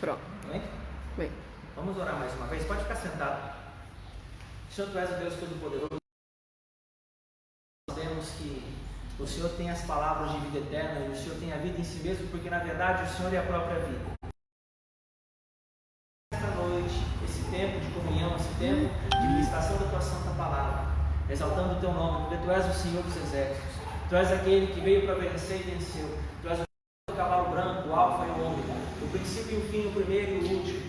Pronto. Amém? Bem. Vamos orar mais uma vez. Pode ficar sentado. Senhor, Tu és o Deus Todo-Poderoso. Sabemos que o Senhor tem as palavras de vida eterna e o Senhor tem a vida em si mesmo, porque na verdade o Senhor é a própria vida. Esta noite, esse tempo de comunhão, esse tempo de ministração da Tua Santa Palavra, exaltando o Teu nome, porque Tu és o Senhor dos Exércitos. Tu és aquele que veio para vencer e venceu. Tu és o cavalo branco, o alfa e o ômega, o princípio e o fim, o primeiro e o último,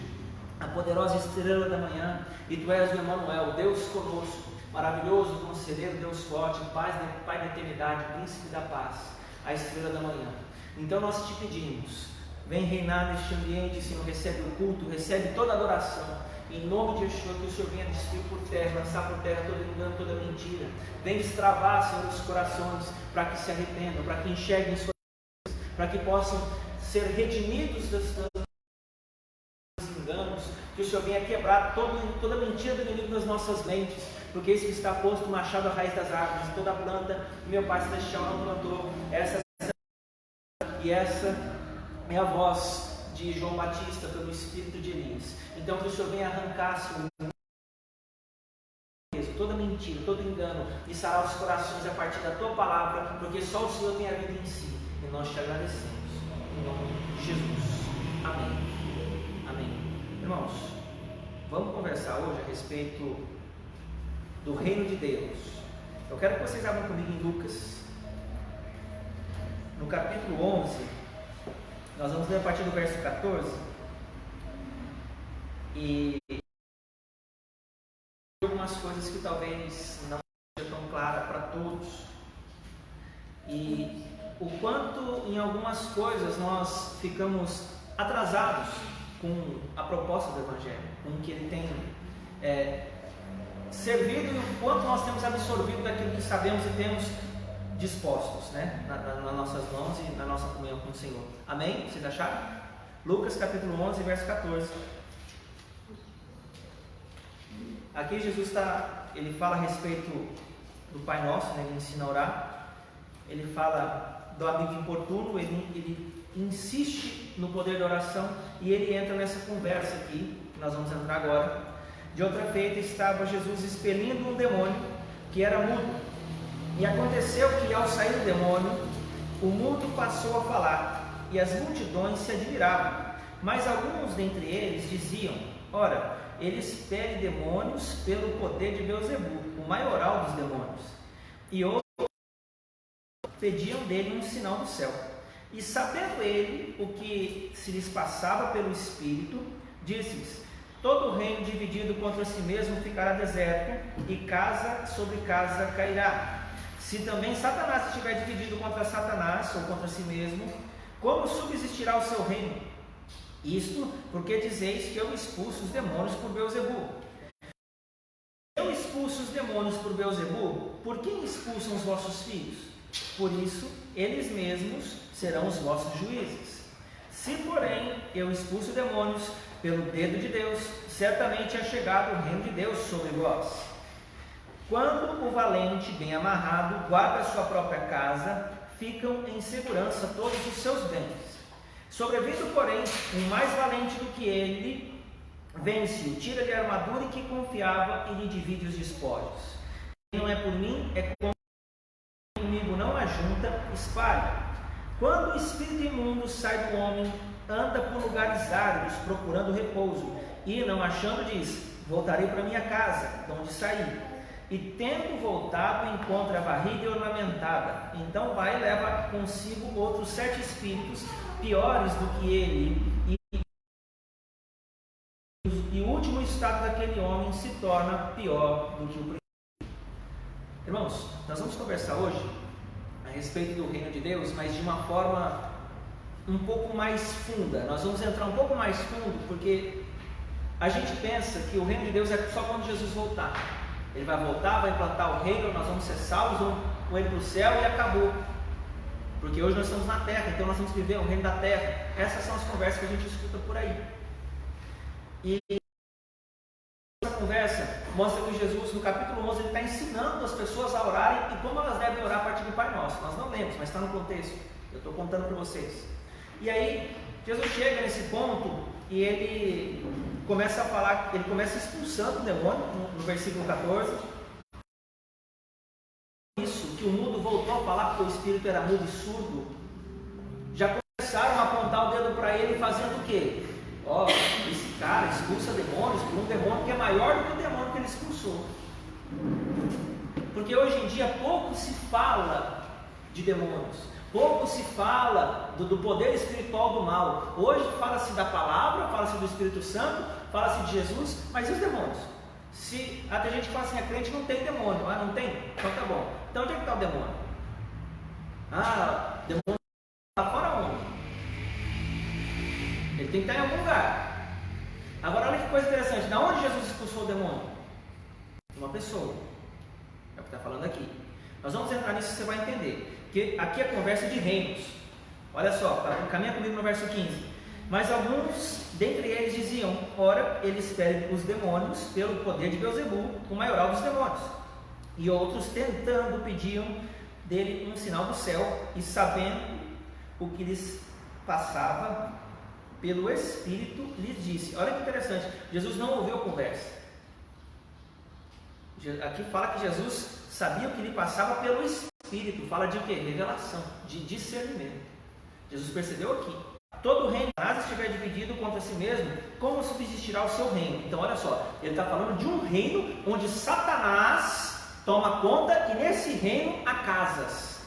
a poderosa estrela da manhã. E Tu és o Emanuel, Deus conosco, maravilhoso conselheiro, Deus forte, Pai da eternidade, príncipe da paz, a estrela da manhã. Então nós te pedimos, vem reinar neste ambiente, Senhor, recebe o culto, recebe toda a adoração. Em nome de Yeshua, que o Senhor venha destruir por terra, lançar por terra todo engano, toda mentira. Vem destravar, Senhor, os corações, para que se arrependam, para que enxerguem suas vidas, para que possam ser redimidos dos enganos. Que o Senhor venha quebrar toda mentira do inimigo nas nossas mentes, porque esse que está posto o machado à raiz das árvores, toda planta que meu Pai Celestial não plantou, essa é a voz de João Batista pelo Espírito de Elias. Então que o Senhor venha arrancar, Senhor, toda mentira, todo engano, e sarar os corações a partir da Tua palavra, porque só o Senhor tem a vida em si, e nós te agradecemos, em nome de Jesus, amém, amém. Irmãos, vamos conversar hoje a respeito do reino de Deus. Eu quero que vocês abram comigo em Lucas, no capítulo 11, nós vamos ler a partir do verso 14, e algumas coisas que talvez não sejam tão claras para todos, e o quanto em algumas coisas nós ficamos atrasados com a proposta do Evangelho, com o que ele tem servido, e o quanto nós temos absorvido daquilo que sabemos e temos dispostos, né, nas nossas mãos e na nossa comunhão com o Senhor. Amém? Vocês acharam? Lucas capítulo 11, verso 14. Aqui Jesus ele fala a respeito do Pai Nosso, né? Ele ensina a orar, ele fala do amigo importuno, ele insiste no poder da oração, e ele entra nessa conversa aqui, que nós vamos entrar agora. De outra feita estava Jesus expelindo um demônio que era mudo, e aconteceu que ao sair o demônio, o mudo passou a falar, e as multidões se admiravam, mas alguns dentre eles diziam: ora, ele expele demônios pelo poder de Beelzebu, o maioral dos demônios. E outros pediam dele um sinal do céu. E sabendo ele o que se lhes passava pelo Espírito, disse-lhes: todo reino dividido contra si mesmo ficará deserto, e casa sobre casa cairá. Se também Satanás estiver dividido contra Satanás, ou contra si mesmo, como subsistirá o seu reino? Isto porque dizeis que eu expulso os demônios por Beelzebu. Eu expulso os demônios por Beelzebu, por quem expulsam os vossos filhos? Por isso, eles mesmos serão os vossos juízes. Se, porém, eu expulso demônios pelo dedo de Deus, certamente é chegado o reino de Deus sobre vós. Quando o valente, bem amarrado, guarda sua própria casa, ficam em segurança todos os seus bens. Sobrevindo, porém, um mais valente do que ele, vence-o, tira-lhe a armadura em que confiava e lhe divide os despojos. Quem não é por mim, é como comigo não ajunta, espalha. Quando o espírito imundo sai do homem, anda por lugares áridos, procurando repouso, e, não achando, diz: voltarei para minha casa, de onde saí. E tendo voltado, encontra a barriga ornamentada. Então vai e leva consigo outros 7 espíritos, piores do que ele, e o último estado daquele homem se torna pior do que o primeiro. Irmãos, nós vamos conversar hoje a respeito do reino de Deus, mas de uma forma um pouco mais funda. Nós vamos entrar um pouco mais fundo, porque a gente pensa que o reino de Deus é só quando Jesus voltar. Ele vai voltar, vai implantar o reino, nós vamos ser salvos, vamos ir para o céu e acabou. Porque hoje nós estamos na terra, então nós vamos viver o reino da terra. Essas são as conversas que a gente escuta por aí. E essa conversa mostra que Jesus, no capítulo 11, ele está ensinando as pessoas a orarem e como elas devem orar a partir do Pai Nosso. Nós não lemos, mas está no contexto. Eu estou contando para vocês. E aí, Jesus chega nesse ponto e ele começa a falar, ele começa expulsando o demônio, no versículo 14. Isso, que o mudo voltou a falar porque o espírito era mudo e surdo. Já começaram a apontar o dedo para ele fazendo o quê? Ó, esse cara expulsa demônios por um demônio que é maior do que o demônio que ele expulsou. Porque hoje em dia pouco se fala de demônios, pouco se fala do poder espiritual do mal. Hoje fala-se da palavra, fala-se do Espírito Santo, fala-se de Jesus, mas e os demônios? Se até gente que fala assim, a crente não tem demônio. Ah, não tem? Então tá bom. Então onde é que está o demônio? Ah, demônio está fora onde? Ele tem que estar em algum lugar. Agora olha que coisa interessante, da onde Jesus expulsou o demônio? De uma pessoa. É o que está falando aqui. Nós vamos entrar nisso e você vai entender. Que aqui é conversa de reinos. Olha só, caminha comigo no verso 15. Mas alguns dentre eles diziam: ora, ele expele os demônios pelo poder de Beelzebul, o maioral dos demônios. E outros, tentando, pediam dele um sinal do céu, e sabendo o que lhes passava pelo Espírito, lhes disse. Olha que interessante, Jesus não ouviu a conversa. Aqui fala que Jesus sabia o que lhe passava pelo Espírito. Fala de o quê? Revelação, de discernimento. Jesus percebeu aqui. Todo reino que estiver dividido contra si mesmo, como subsistirá o seu reino? Então olha só, ele está falando de um reino onde Satanás toma conta, e nesse reino há casas.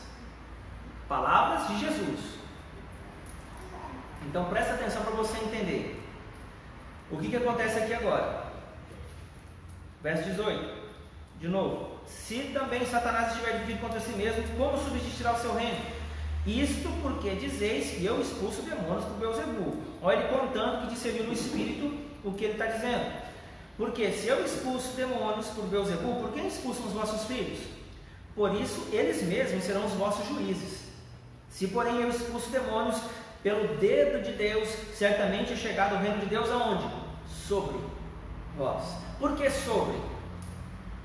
Palavras de Jesus. Então presta atenção para você entender. O que acontece aqui agora? Verso 18. De novo. Se também Satanás estiver dividido contra si mesmo, como subsistirá o seu reino? Isto porque dizeis que eu expulso demônios por Beelzebul. Olha ele contando que discerniu no Espírito o que ele está dizendo. Porque se eu expulso demônios por Beelzebul, por quem expulsam os vossos filhos? Por isso eles mesmos serão os vossos juízes. Se porém eu expulso demônios pelo dedo de Deus, certamente é chegado o reino de Deus aonde? Sobre vós. Por que sobre?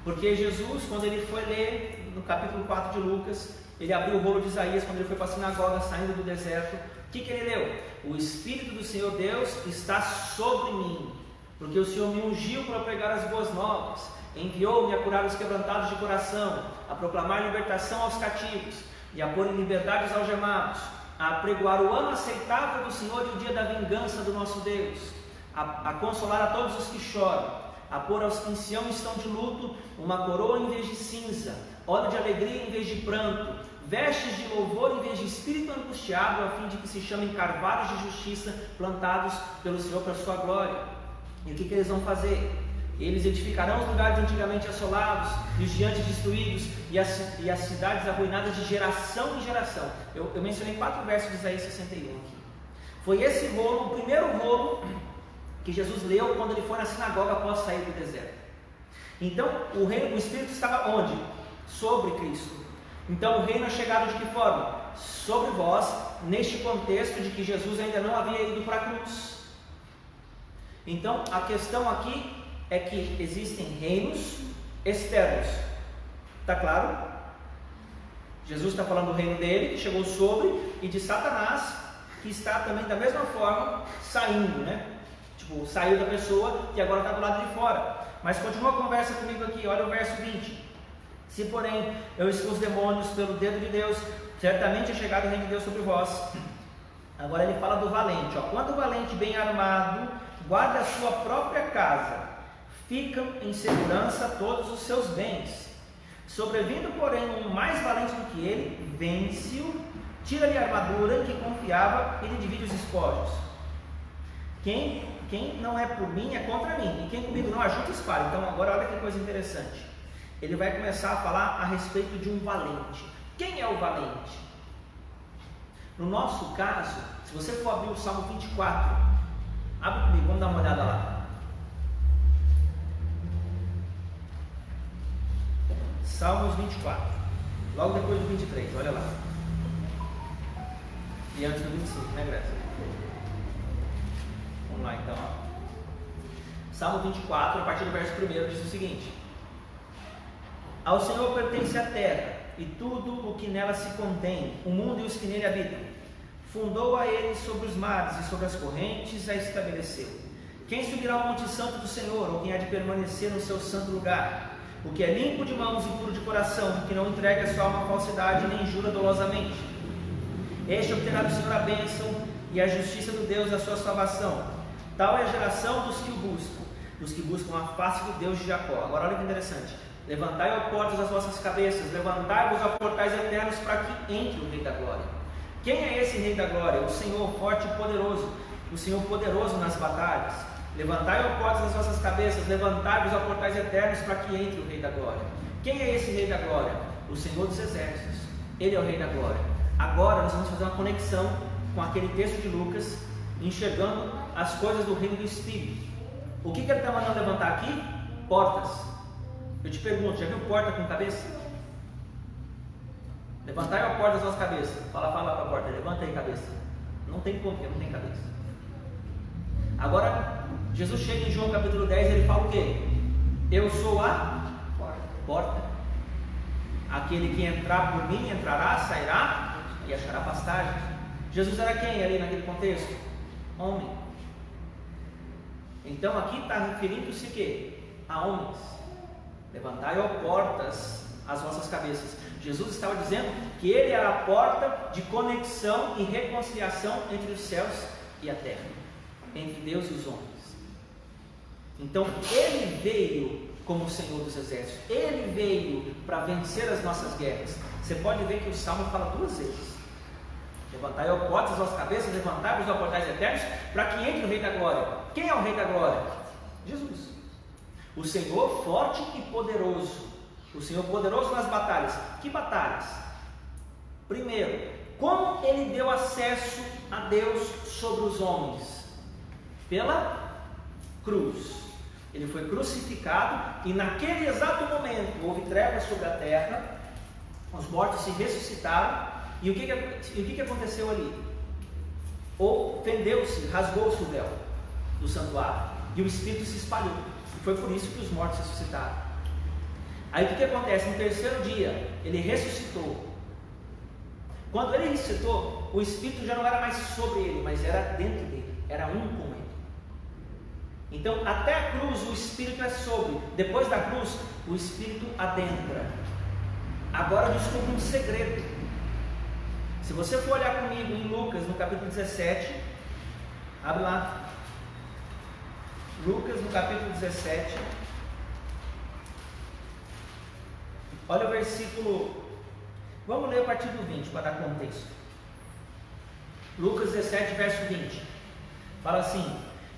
Porque Jesus, quando ele foi ler no capítulo 4 de Lucas, ele abriu o rolo de Isaías quando ele foi para a sinagoga saindo do deserto. O que ele leu? O Espírito do Senhor Deus está sobre mim, porque o Senhor me ungiu para pregar as boas novas, enviou-me a curar os quebrantados de coração, a proclamar libertação aos cativos e a pôr em liberdade os algemados, a apregoar o ano aceitável do Senhor e o dia da vingança do nosso Deus, a consolar a todos os que choram, a pôr aos que em Sião estão de luto uma coroa em vez de cinza, óleo de alegria em vez de pranto, vestes de louvor em vez de espírito angustiado, a fim de que se chamem carvalhos de justiça plantados pelo Senhor para a sua glória. E o que eles vão fazer? Eles edificarão os lugares antigamente assolados, e os gigantes destruídos, e as cidades arruinadas de geração em geração. Eu mencionei 4 versos de Isaías 61 aqui. Foi esse rolo, o primeiro rolo que Jesus leu quando ele foi na sinagoga após sair do deserto. Então, o Espírito estava onde? Sobre Cristo. Então, o reino é chegado de que forma? Sobre vós, neste contexto de que Jesus ainda não havia ido para a cruz. Então, a questão aqui é que existem reinos externos. Está claro? Jesus está falando do reino dele, que chegou sobre, e de Satanás, que está também da mesma forma saindo, né? Tipo, saiu da pessoa e agora está do lado de fora. Mas continua a conversa comigo aqui, olha o verso 20. Se porém eu expulso demônios pelo dedo de Deus, certamente é chegado o reino de Deus sobre vós. Agora ele fala do valente, ó. Quando o valente bem armado guarda a sua própria casa, ficam em segurança todos os seus bens. Sobrevindo, porém, um mais valente do que ele, vence-o, tira-lhe a armadura em que confiava e lhe divide os espólios. Quem não é por mim é contra mim, e quem comigo não ajunta espalha. Então agora olha que coisa interessante. Ele vai começar a falar a respeito de um valente. Quem é o valente? No nosso caso, se você for abrir o Salmo 24, abre comigo, vamos dar uma olhada lá. Salmos 24, logo depois do 23, olha lá. E antes do 25, né, Graça? Vamos lá então. Salmo 24, a partir do verso 1, diz o seguinte: Ao Senhor pertence a terra e tudo o que nela se contém, o mundo e os que nele habitam. fundou a ele sobre os mares e sobre as correntes a estabeleceu. Quem subirá ao monte santo do Senhor, ou quem há de permanecer no seu santo lugar? O que é limpo de mãos e puro de coração, o que não entrega a sua alma à falsidade, nem jura dolosamente. Este obterá do Senhor a bênção e a justiça do Deus da sua salvação. Tal é a geração dos que o buscam, dos que buscam a face do Deus de Jacó. Agora olha que interessante. Levantai, ó portas, as vossas cabeças, levantai-vos, ó portais eternos, para que entre o Rei da Glória. Quem é esse Rei da Glória? O Senhor forte e poderoso, o Senhor poderoso nas batalhas. Levantai, ó portas, as vossas cabeças, levantai-vos, ó portais eternos, para que entre o Rei da Glória. Quem é esse Rei da Glória? O Senhor dos Exércitos. Ele é o Rei da Glória. Agora nós vamos fazer uma conexão com aquele texto de Lucas, enxergando as coisas do reino do Espírito. O que ele está mandando levantar aqui? Portas. Eu te pergunto, já viu porta com cabeça? Levantai a porta das vossas cabeças. Fala para a porta, levanta aí a cabeça. Não tem como, porque não tem cabeça. Agora, Jesus chega em João capítulo 10 e ele fala o quê? Eu sou a porta. Aquele que entrar por mim, entrará, sairá e achará pastagem. Jesus era quem ali naquele contexto? Homem. Então aqui está referindo-se a quê? A homens. Levantai, ó portas, as vossas cabeças. Jesus estava dizendo que ele era a porta de conexão e reconciliação entre os céus e a terra, entre Deus e os homens. Então ele veio como o Senhor dos Exércitos, ele veio para vencer as nossas guerras. Você pode ver que o Salmo fala duas vezes: levantai, ó portas, as vossas cabeças, levantai-vos, ó portais eternos, para que entre o Rei da Glória. Quem é o Rei da Glória? Jesus. O Senhor forte e poderoso, o Senhor poderoso nas batalhas. Que batalhas? Primeiro, como ele deu acesso a Deus sobre os homens? Pela cruz. Ele foi crucificado e naquele exato momento houve trevas sobre a terra, os mortos se ressuscitaram. E o que aconteceu ali? Ou fendeu-se, rasgou-se o véu do santuário e o Espírito se espalhou. E foi por isso que os mortos ressuscitaram. Aí o que acontece? No terceiro dia, ele ressuscitou. Quando ele ressuscitou, o Espírito já não era mais sobre ele, mas era dentro dele, era um com ele. Então, até a cruz, o Espírito é sobre. Depois da cruz, o Espírito adentra. Agora descubra um segredo. Se você for olhar comigo em Lucas, no capítulo 17, abre lá. Lucas, no capítulo 17, olha o versículo, vamos ler a partir do 20 para dar contexto. Lucas 17, verso 20, fala assim: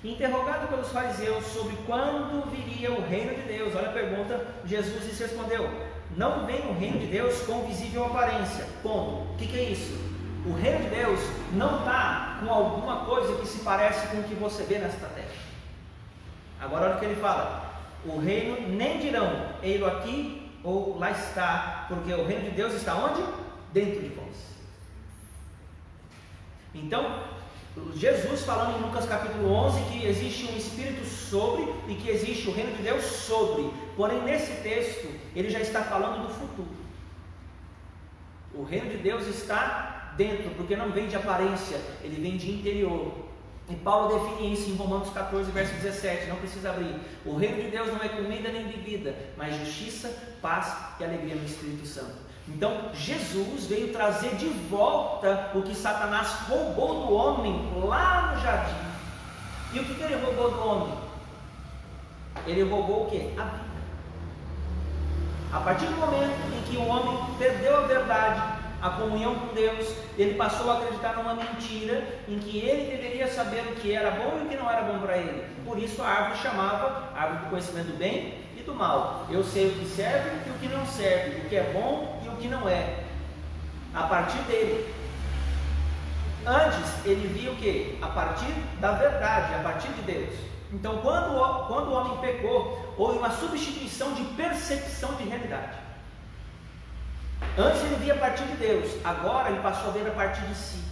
interrogado pelos fariseus sobre quando viria o reino de Deus, olha a pergunta, Jesus lhes respondeu: não vem o reino de Deus com visível aparência. Ponto. O que é isso? O reino de Deus não está com alguma coisa que se parece com o que você vê nesta terra. Agora olha o que ele fala: o reino nem dirão, ei-lo aqui ou lá está, porque o reino de Deus está onde? Dentro de vós. Então, Jesus falando em Lucas capítulo 11 que existe um Espírito sobre e que existe o reino de Deus sobre. Porém, nesse texto, ele já está falando do futuro. O reino de Deus está dentro, porque não vem de aparência, ele vem de interior. E Paulo define isso em Romanos 14, verso 17, não precisa abrir. O reino de Deus não é comida nem bebida, mas justiça, paz e alegria no Espírito Santo. Então Jesus veio trazer de volta o que Satanás roubou do homem lá no jardim. E o que ele roubou do homem? Ele roubou o que? A vida. A partir do momento em que o homem perdeu a verdade, a comunhão com Deus, ele passou a acreditar numa mentira em que ele deveria saber o que era bom e o que não era bom para ele. Por isso a árvore chamava árvore do conhecimento do bem e do mal. Eu sei o que serve e o que não serve, o que é bom e o que não é. A partir dele. Antes ele via o que? A partir da verdade, a partir de Deus. Então quando o homem pecou, houve uma substituição de percepção de realidade. Antes ele via a partir de Deus, agora ele passou a ver a partir de si.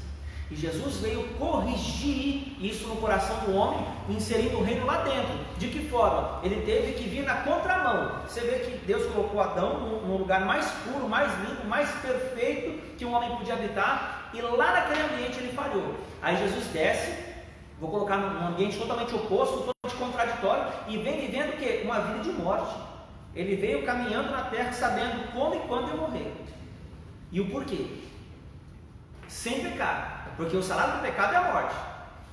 E Jesus veio corrigir isso no coração do homem, inserindo o reino lá dentro. De que forma? Ele teve que vir na contramão. Você vê que Deus colocou Adão num lugar mais puro, mais limpo, mais perfeito que um homem podia habitar. e lá naquele ambiente ele falhou. Aí Jesus desce, vou colocar num ambiente totalmente oposto, totalmente contraditório, e vem vivendo o quê? Uma vida de morte. Ele veio caminhando na terra sabendo como e quando ia morrer. E o porquê? Sem pecado, porque o salário do pecado é a morte,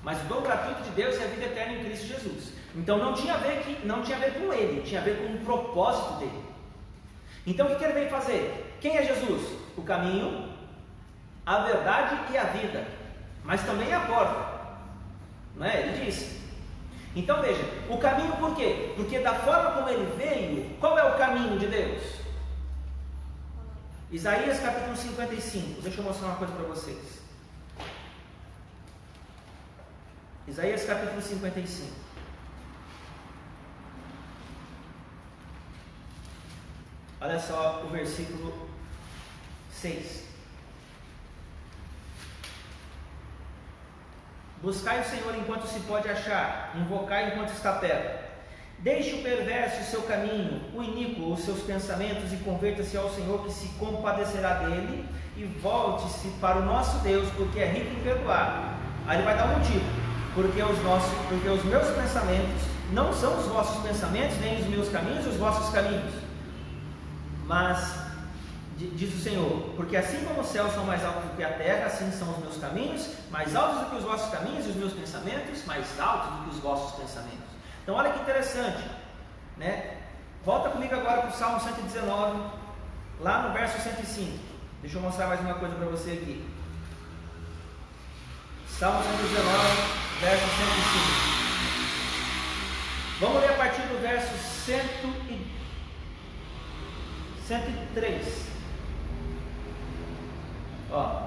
mas o dom gratuito de Deus é a vida eterna em Cristo Jesus. Então não tinha a ver com ele, tinha a ver com o propósito dele. Então o que ele veio fazer? Quem é Jesus? O caminho, a verdade e a vida, mas também a porta, não é? Ele disse. Então veja, o caminho por quê? Porque da forma como ele veio, qual é o caminho de Deus? Isaías capítulo 55, deixa eu mostrar uma coisa para vocês. Isaías capítulo 55. Olha só o versículo 6. Buscai o Senhor enquanto se pode achar, invocai enquanto está perto. Deixe o perverso o seu caminho, o iníquo os seus pensamentos, e converta-se ao Senhor, que se compadecerá dele, e volte-se para o nosso Deus, porque é rico em perdoar. Aí ele vai dar um motivo: porque os meus pensamentos não são os vossos pensamentos, nem os meus caminhos os vossos caminhos. Mas, diz o Senhor, porque assim como os céus são mais altos do que a terra, assim são os meus caminhos mais altos do que os vossos caminhos, e os meus pensamentos mais altos do que os vossos pensamentos. Então olha que interessante, né? Volta comigo agora para o Salmo 119, lá no verso 105. Deixa eu mostrar mais uma coisa para você aqui. Salmo 119, verso 105. Vamos ler a partir do verso 103.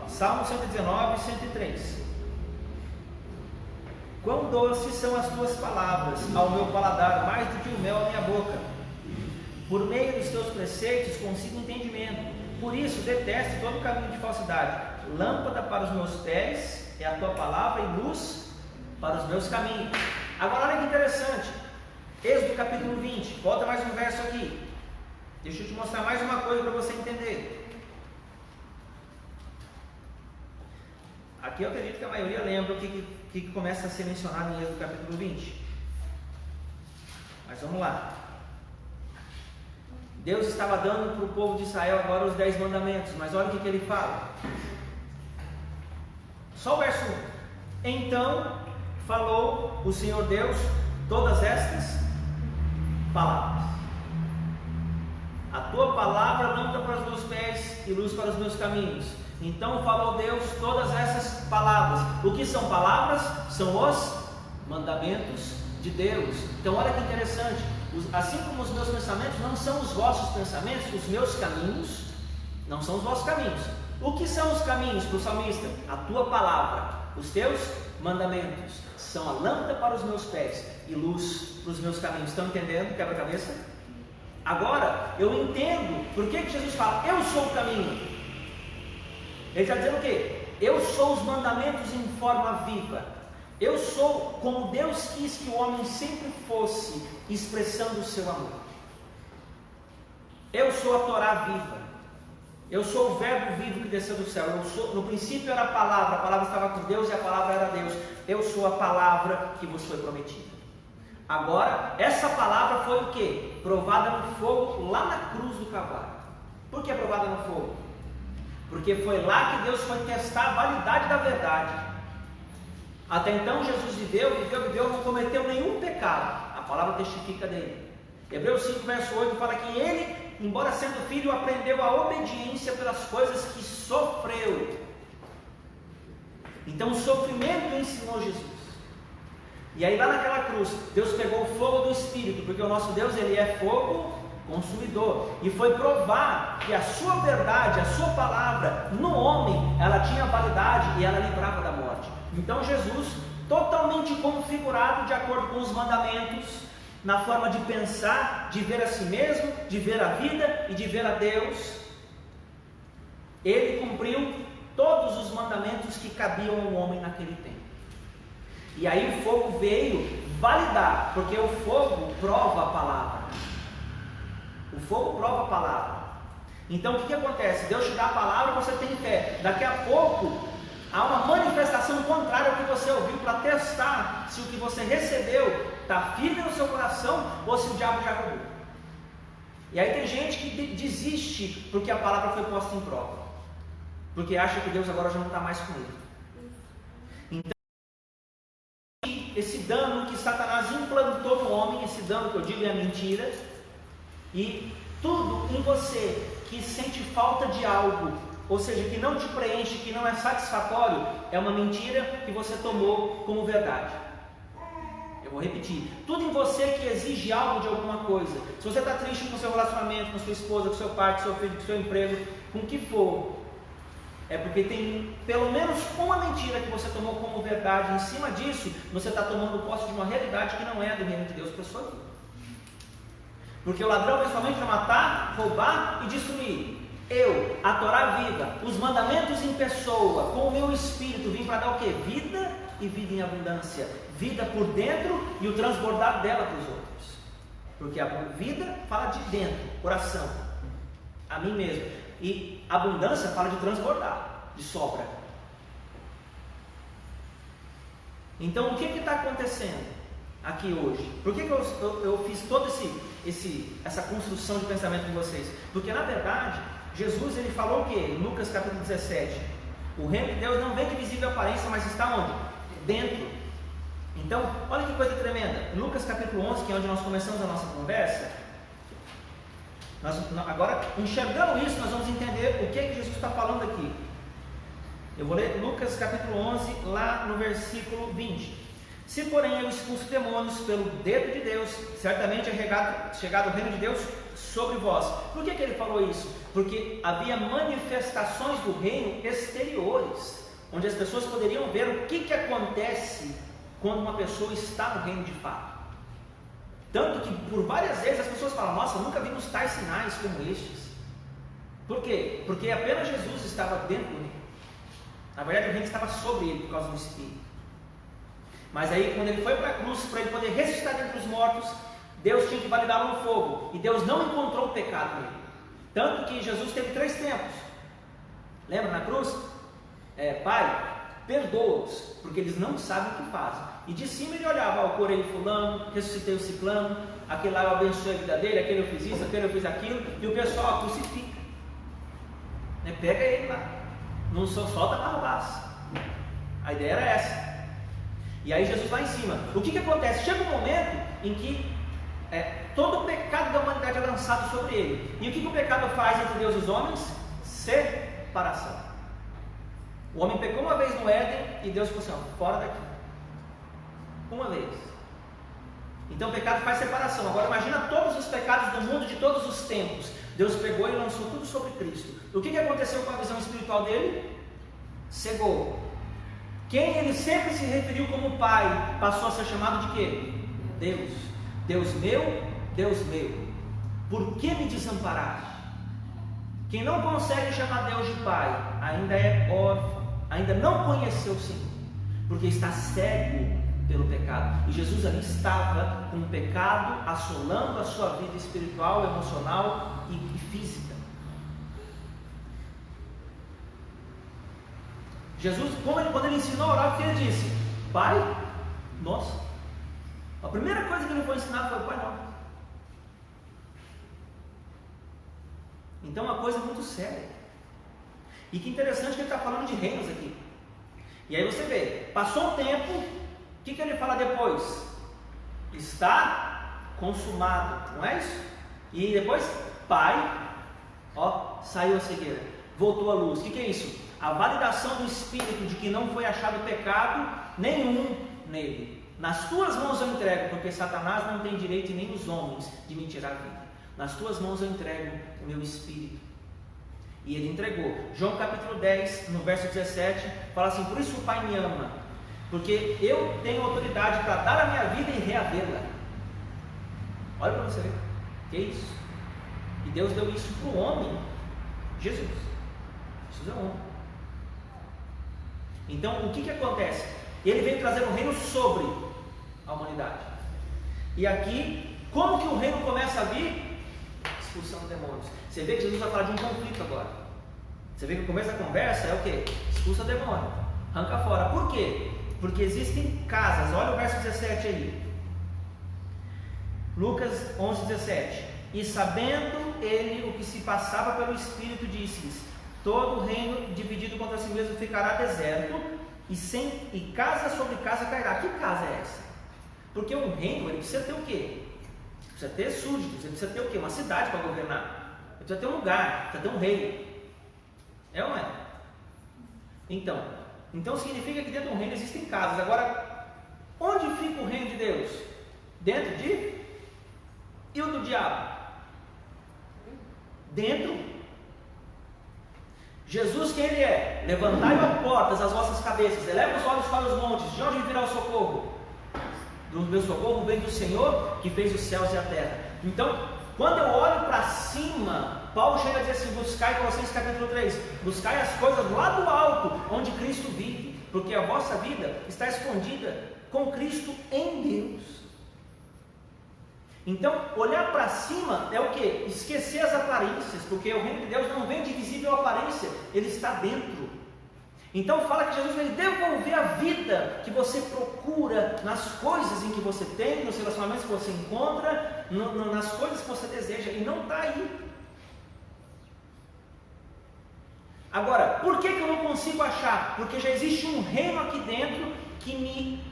Salmo 119, 103. Quão doces são as tuas palavras ao meu paladar, mais do que o mel à minha boca. Por meio dos teus preceitos consigo entendimento. Por isso detesto todo o caminho de falsidade. Lâmpada para os meus pés é a tua palavra, e luz para os meus caminhos. Agora olha que interessante. Êxodo capítulo 20. Volta mais um verso aqui. Deixa eu te mostrar mais uma coisa para você entender. Aqui eu acredito que a maioria lembra o que começa a ser mencionado em Êxodo capítulo 20. Mas vamos lá. Deus estava dando para o povo de Israel agora os 10 mandamentos, mas olha o que ele fala. Só o verso 1. Então falou o Senhor Deus todas estas palavras. A tua palavra lâmpada para os meus pés e luz para os meus caminhos. Então falou Deus todas essas palavras. O que são palavras? São os mandamentos de Deus. Então olha que interessante. Assim como os meus pensamentos não são os vossos pensamentos, os meus caminhos não são os vossos caminhos. O que são os caminhos para o salmista? A tua palavra. Os teus mandamentos são a lâmpada para os meus pés e luz para os meus caminhos. Estão entendendo? Quebra-cabeça? Agora eu entendo por que Jesus fala: eu sou o caminho. Ele está dizendo o quê? Eu sou os mandamentos em forma viva. Eu sou como Deus quis que o homem sempre fosse, expressando o seu amor. Eu sou a Torá viva. Eu sou o verbo vivo que desceu do céu. No princípio era a palavra estava com Deus e a palavra era Deus. Eu sou a palavra que vos foi prometida. Agora, essa palavra foi o quê? Provada no fogo lá na cruz do Calvário. Por que provada no fogo? Porque foi lá que Deus foi testar a validade da verdade. Até então Jesus viveu, não cometeu nenhum pecado. A palavra testifica dele. Hebreus 5, verso 8 fala que ele, embora sendo filho, aprendeu a obediência pelas coisas que sofreu. Então o sofrimento ensinou Jesus. E aí lá naquela cruz, Deus pegou o fogo do Espírito, porque o nosso Deus, ele é fogo consumidor, e foi provar que a sua verdade, a sua palavra no homem, ela tinha validade e ela livrava da morte. Então Jesus, totalmente configurado de acordo com os mandamentos, na forma de pensar, de ver a si mesmo, de ver a vida e de ver a Deus, ele cumpriu todos os mandamentos que cabiam ao homem naquele tempo. E aí o fogo veio validar, porque o fogo prova a palavra. O fogo prova a palavra. Então o que acontece? Deus te dá a palavra, você tem fé. Daqui a pouco há uma manifestação contrária ao que você ouviu para testar se o que você recebeu está firme no seu coração ou se o diabo já roubou. E aí tem gente que desiste porque a palavra foi posta em prova, porque acha que Deus agora já não está mais com ele. Então, esse dano que Satanás implantou no homem, esse dano que eu digo é a mentira, e tudo em você que sente falta de algo, ou seja, que não te preenche, que não é satisfatório, é uma mentira que você tomou como verdade. Eu vou repetir, tudo em você que exige algo de alguma coisa. Se você está triste com o seu relacionamento, com sua esposa, com seu pai, com seu filho, com seu emprego, com o que for, é porque tem pelo menos uma mentira que você tomou como verdade. Em cima disso, você está tomando posse de uma realidade que não é do reino de Deus para a sua vida. Porque o ladrão vem somente para matar, roubar e destruir. Eu, a Torá viva, os mandamentos em pessoa, com o meu espírito, vim para dar o quê? Vida e vida em abundância. Vida por dentro e o transbordar dela para os outros. Porque a vida fala de dentro, coração, a mim mesmo. E abundância fala de transbordar, de sobra. Então o que está acontecendo aqui hoje? Por que eu fiz toda essa construção de pensamento com vocês? Porque na verdade, Jesus ele falou o que? Em Lucas capítulo 17. O reino de Deus não vem de visível aparência, mas está onde? Dentro. Então, olha que coisa tremenda. Lucas capítulo 11, que é onde nós começamos a nossa conversa. Agora, enxergando isso, nós vamos entender o que Jesus está falando aqui. Eu vou ler Lucas capítulo 11, lá no versículo 20. Se porém eu expulso demônios pelo dedo de Deus, certamente é chegado o reino de Deus sobre vós. Por que ele falou isso? Porque havia manifestações do reino exteriores, onde as pessoas poderiam ver o que acontece quando uma pessoa está no reino de fato. Tanto que por várias vezes as pessoas falam: nossa, nunca vimos tais sinais como estes. Por quê? Porque apenas Jesus estava dentro do reino. Na verdade o reino estava sobre ele por causa do Espírito. Mas aí quando ele foi para a cruz, para ele poder ressuscitar dentre os mortos, Deus tinha que validá-lo no fogo. E Deus não encontrou o pecado nele. Tanto que Jesus teve 3 tempos. Lembra na cruz? Pai, perdoa-os, porque eles não sabem o que fazem. E de cima ele olhava: eu curei fulano, ressuscitei o ciclano, aquele lá eu abençoei a vida dele, aquele eu fiz isso, aquele eu fiz aquilo. E o pessoal crucifica. Pega ele lá. Não só solta para roubar. A ideia era essa. E aí Jesus lá em cima. O que acontece? Chega um momento em que todo o pecado da humanidade é lançado sobre ele. E o que o pecado faz entre Deus e os homens? Separação. O homem pecou uma vez no Éden e Deus falou assim: fora daqui. Uma vez. Então o pecado faz separação. Agora imagina todos os pecados do mundo de todos os tempos. Deus pegou e lançou tudo sobre Cristo. O que aconteceu com a visão espiritual dele? Cegou. Quem ele sempre se referiu como pai passou a ser chamado de quê? Deus. Deus meu, Deus meu, por que me desamparaste? Quem não consegue chamar Deus de pai ainda é órfão, ainda não conheceu o Senhor, porque está cego pelo pecado. E Jesus ali estava com o pecado assolando a sua vida espiritual, emocional e física. Jesus, quando ele ensinou a orar, o que ele disse? Pai nosso. A primeira coisa que ele foi ensinado foi o Pai Nosso. Então é uma coisa muito séria. E que interessante que ele está falando de reinos aqui. E aí você vê, passou um tempo, o que ele fala depois? Está consumado, não é isso? E depois, Pai, saiu a cegueira, voltou a luz. O que é isso? A validação do Espírito de que não foi achado pecado nenhum nele. Nas tuas mãos eu entrego, porque Satanás não tem direito, e nem os homens, de me tirar a vida. Nas tuas mãos eu entrego o meu Espírito. E ele entregou. João capítulo 10, no verso 17, fala assim: por isso o Pai me ama, porque eu tenho autoridade para dar a minha vida e reavê-la. Olha para você ver. Que é isso? E Deus deu isso para o homem, Jesus. Jesus é homem. Então o que acontece? Ele veio trazer um reino sobre a humanidade. E aqui, como que o reino começa a vir? Expulsando demônios. Você vê que Jesus vai falar de um conflito agora. Você vê que o começo da conversa é o quê? Expulsa demônio. Arranca fora. Por quê? Porque existem casas. Olha o verso 17 aí. Lucas 11:17. E sabendo ele o que se passava pelo Espírito, disse-lhes: todo reino dividido contra si mesmo ficará deserto, e casa sobre casa cairá. Que casa é essa? Porque um reino, ele precisa ter o quê? Precisa ter súditos, ele precisa ter o quê? Uma cidade para governar. Ele precisa ter um lugar, precisa ter um rei. É ou não é? Então significa que dentro de um reino existem casas. Agora, onde fica o reino de Deus? Dentro de... E o do diabo? Dentro. Jesus, quem ele é? Levantai, ó portas, as vossas cabeças, eleva os olhos para os montes, de onde virá o socorro? Do meu socorro vem do Senhor, que fez os céus e a terra. Então, quando eu olho para cima, Paulo chega a dizer assim: buscai, Colossenses capítulo 3, buscai as coisas lá do alto, onde Cristo vive, porque a vossa vida está escondida com Cristo em Deus. Então, olhar para cima é o que? Esquecer as aparências, porque o reino de Deus não vem de visível aparência, ele está dentro. Então fala que Jesus veio devolver a vida que você procura nas coisas em que você tem, nos relacionamentos que você encontra, nas coisas que você deseja, e não está aí. Agora, por que eu não consigo achar? Porque já existe um reino aqui dentro que me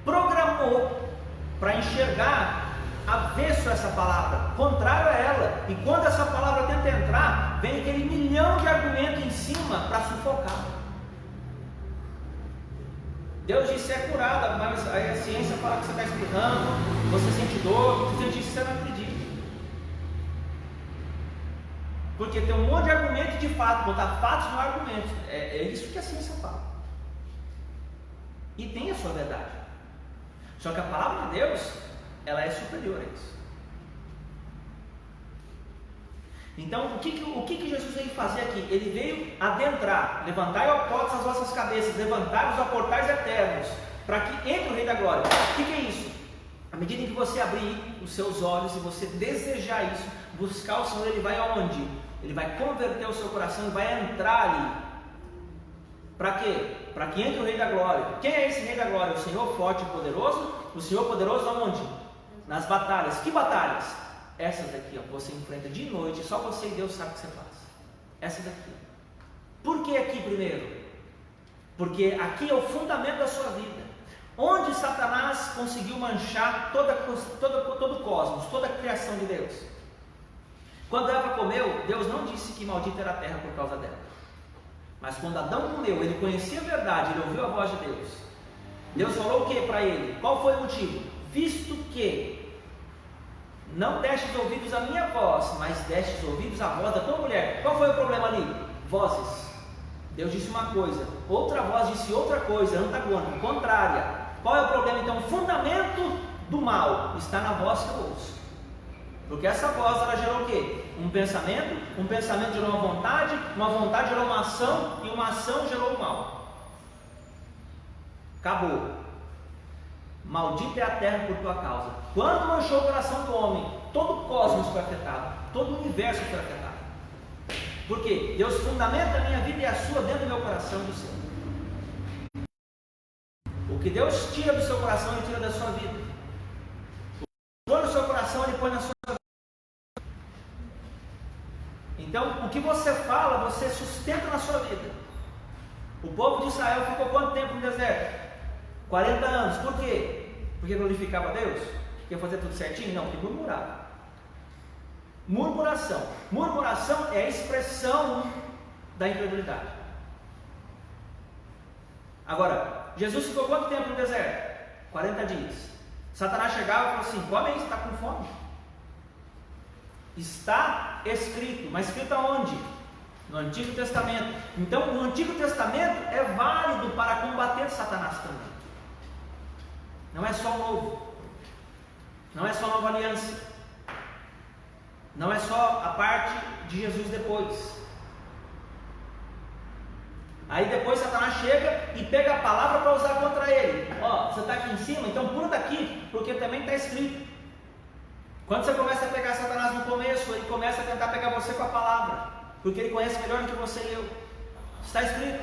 programou para enxergar avesso a essa palavra, contrário a ela. E quando essa palavra tenta entrar, vem aquele milhão de argumentos em cima para sufocar. Deus disse é curada, mas aí a ciência fala que você está espirrando, você sente dor, você disse que você não acredita. Porque tem um monte de argumento de fato, botar fatos no argumento. É isso que a ciência fala. E tem a sua verdade. Só que a palavra de Deus, ela é superior a isso. Então, o que Jesus veio fazer aqui? Ele veio adentrar, levantai, ó portas, as vossas cabeças, levantai-vos, ó portais eternos, para que entre o Rei da Glória. O que é isso? À medida em que você abrir os seus olhos e você desejar isso, buscar o Senhor, Ele vai aonde? Ele vai converter o seu coração e vai entrar ali. Para quê? Para que entre o Rei da Glória. Quem é esse Rei da Glória? O Senhor forte e poderoso. O Senhor poderoso aonde? Nas batalhas. Que batalhas? Essas daqui, ó, você enfrenta de noite, só você e Deus sabe o que você faz. Essas daqui. Por que aqui primeiro? Porque aqui é o fundamento da sua vida. Onde Satanás conseguiu manchar todo o cosmos, toda a criação de Deus. Quando Eva comeu, Deus não disse que maldita era a terra por causa dela. Mas quando Adão comeu, ele conhecia a verdade, ele ouviu a voz de Deus. Deus falou o que para ele? Qual foi o motivo? Visto que não destes ouvidos à minha voz, mas destes ouvidos à voz da tua mulher. Qual foi o problema ali? Vozes. Deus disse uma coisa, outra voz disse outra coisa, antagônica, contrária. Qual é o problema então? O fundamento do mal está na voz que eu ouço. Porque essa voz, ela gerou o quê? Um pensamento gerou uma vontade gerou uma ação, e uma ação gerou o mal. Acabou. Maldita é a terra por tua causa. Quando manchou o coração do homem, todo o cosmos foi afetado, todo o universo foi afetado. Por quê? Deus fundamenta a minha vida e a sua dentro do meu coração e do seu. O que Deus tira do seu coração, Ele tira da sua vida. O que põe no seu coração, Ele põe na sua vida. Então, o que você fala, você sustenta na sua vida. O povo de Israel ficou quanto tempo no deserto? 40 anos. Por quê? Porque glorificava a Deus? Ia fazer tudo certinho? Não, porque murmurava. Murmuração. Murmuração é a expressão da incredulidade. Agora, Jesus ficou quanto tempo no deserto? 40 dias. Satanás chegava e falou assim: come aí, você está com fome. Está escrito. Mas escrito aonde? No Antigo Testamento. Então, o Antigo Testamento é válido para combater Satanás também. Não é só o Novo. Não é só a Nova Aliança. Não é só a parte de Jesus depois. Aí depois Satanás chega e pega a palavra para usar contra ele. Ó, você está aqui em cima, então pula daqui, porque também está escrito. Quando você começa a pegar Satanás no começo, ele começa a tentar pegar você com a palavra, porque ele conhece melhor do que você e eu. Está escrito.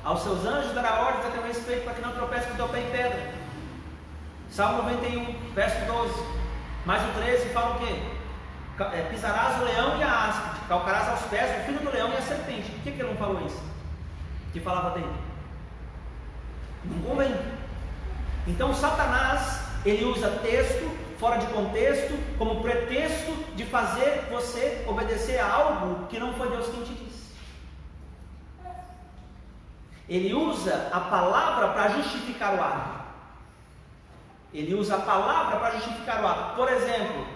Aos seus anjos dará ordens a teu respeito para que não tropece com o teu pé em pedra. Salmo 91, verso 12. Mais o 13 fala o quê? Pisarás o leão e a áspide, calcarás aos pés o filho do leão e a serpente. Por que ele não falou isso? Que falava dele? Não convém. Então Satanás, ele usa texto fora de contexto como pretexto de fazer você obedecer a algo que não foi Deus quem te disse. Ele usa a palavra para justificar o ato. Ele usa a palavra para justificar o ato. Por exemplo,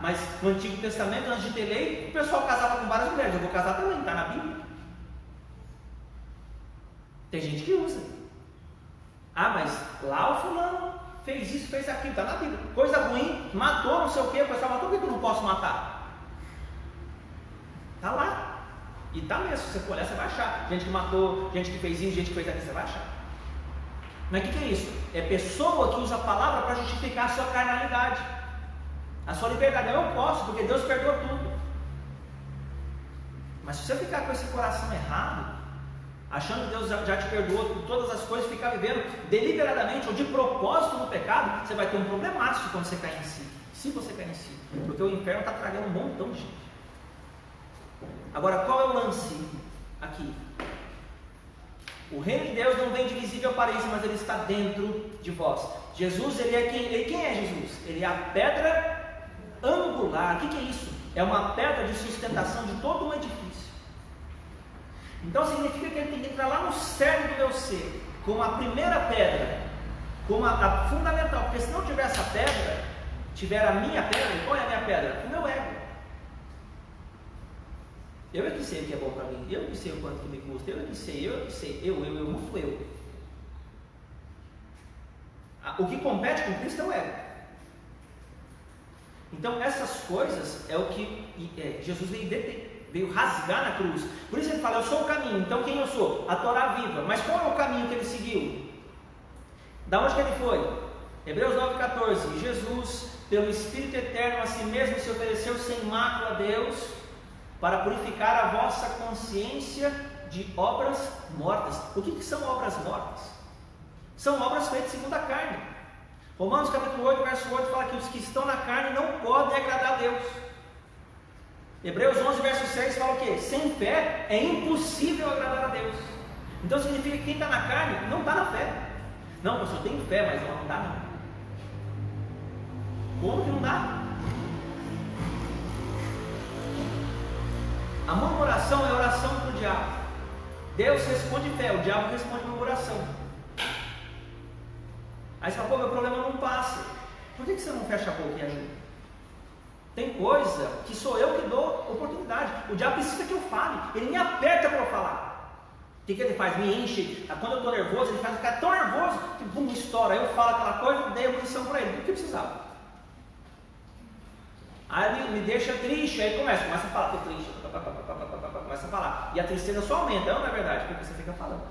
mas no Antigo Testamento, antes de ter lei, o pessoal casava com várias mulheres. Eu vou casar também, está na Bíblia. Tem gente que usa. Mas lá o fulano fez isso, fez aquilo, está na Bíblia. Coisa ruim, matou, não sei o que, o pessoal matou, por que eu não posso matar? Está lá. E está mesmo, se você for olhar, você vai achar. Gente que matou, gente que fez isso, gente que fez aquilo, você vai achar. Mas o que é isso? É pessoa que usa a palavra para justificar a sua carnalidade, a sua liberdade. Eu posso, porque Deus perdoa tudo. Mas se você ficar com esse coração errado, achando que Deus já te perdoou por todas as coisas, ficar vivendo deliberadamente ou de propósito no pecado, você vai ter um problemático quando você cair em si. Se você cair em si. Porque o inferno está tragando um montão de gente. Agora, qual é o lance aqui? O reino de Deus não vem de visível aparência, mas ele está dentro de vós. Jesus, ele é quem? Quem é Jesus? Ele é a pedra angular. O que é isso? É uma pedra de sustentação de todo um edifício. Então significa que ele tem que entrar lá no cerne do meu ser, como a primeira pedra, como a fundamental. Porque se não tiver essa pedra, tiver a minha pedra, qual é a minha pedra? O meu ego. Eu é que sei o que é bom para mim, eu que sei o quanto que me custa, eu é que sei, muito eu. O que compete com Cristo é o ego. Então essas coisas é o que Jesus veio rasgar na cruz. Por isso ele fala, eu sou o caminho. Então quem eu sou? A Torá viva. Mas qual é o caminho que ele seguiu? Da onde que ele foi? Hebreus 9,14. Jesus, pelo Espírito Eterno, a si mesmo se ofereceu sem mácula a Deus, para purificar a vossa consciência de obras mortas. O que são obras mortas? São obras feitas segundo a carne. Romanos capítulo 8, verso 8 fala que os que estão na carne não podem agradar a Deus. Hebreus 11, verso 6 fala o quê? Sem fé é impossível agradar a Deus. Então significa que quem está na carne não está na fé. Não, pastor, eu tenho fé, mas não dá não. Como que não dá? A murmuração é oração para o diabo. Deus responde fé, o diabo responde murmuração. Aí você fala, meu problema não passa. Por que você não fecha a boca e ajuda? Tem coisa que sou eu que dou oportunidade. O diabo precisa que eu fale, ele me aperta para eu falar. O que ele faz? Me enche. Quando eu estou nervoso, ele faz ficar tão nervoso que bum, estoura. Aí eu falo aquela coisa, dei a munição para ele. O que eu precisava? Aí ele me deixa triste, aí começa a falar, estou triste, começa a falar, e a tristeza só aumenta, não é verdade? Porque você fica falando.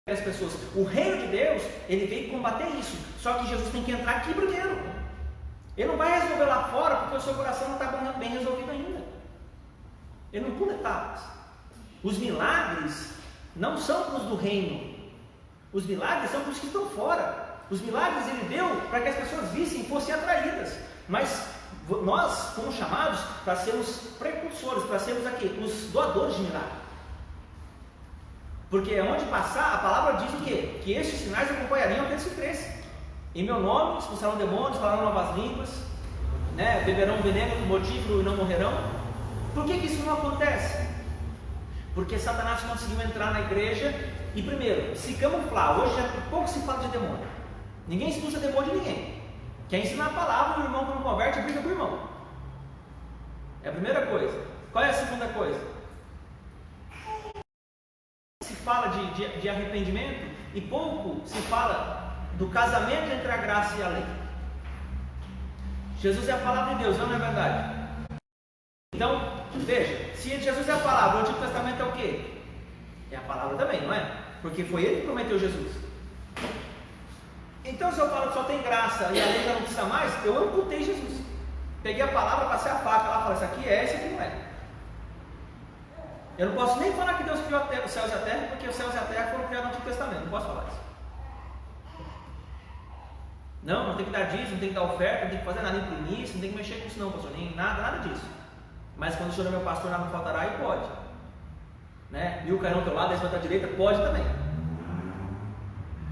As pessoas, o reino de Deus, ele veio combater isso, só que Jesus tem que entrar aqui primeiro. Ele não vai resolver lá fora, porque o seu coração não está bem resolvido ainda. Ele não pula etapas. Os milagres não são para os do reino, os milagres são para os que estão fora. Os milagres ele deu para que as pessoas vissem e fossem atraídas. Mas nós fomos chamados para sermos precursores, para sermos aqui, os doadores de milagres. Porque onde passar, a palavra diz o quê? Que estes sinais acompanhariam aqueles que crescem. Em meu nome expulsarão demônios, falarão novas línguas, beberão veneno mortífero e não morrerão. Por que isso não acontece? Porque Satanás conseguiu entrar na igreja e primeiro, se camuflar. Hoje já pouco se fala de demônio. Ninguém expulsa demônio de ninguém. Quer ensinar a palavra, o irmão que não converte, briga com o irmão. É a primeira coisa. Qual é a segunda coisa? Se fala de arrependimento e pouco se fala do casamento entre a graça e a lei. Jesus é a palavra de Deus, não é verdade? Então, veja, se Jesus é a palavra, o Antigo Testamento é o quê? É a palavra também, não é? Porque foi ele que prometeu Jesus. Então, se eu falo que só tem graça e a lei já não precisa mais, eu amputei Jesus. Peguei a palavra, passei a faca lá, falei, isso aqui é, isso aqui não é. Eu não posso nem falar que Deus criou os céus e a terra, porque os céus e a terra foram criados no Antigo Testamento. Não posso falar isso. Não tem que dar dízimo, não tem que dar oferta, não tem que fazer nada, nem primícia, não tem que mexer com isso não, pastor, nem nada disso. Mas quando o Senhor é meu pastor, nada não faltará, aí pode. Né? 1000 cairão ao teu lado, 10 à tua direita, pode também.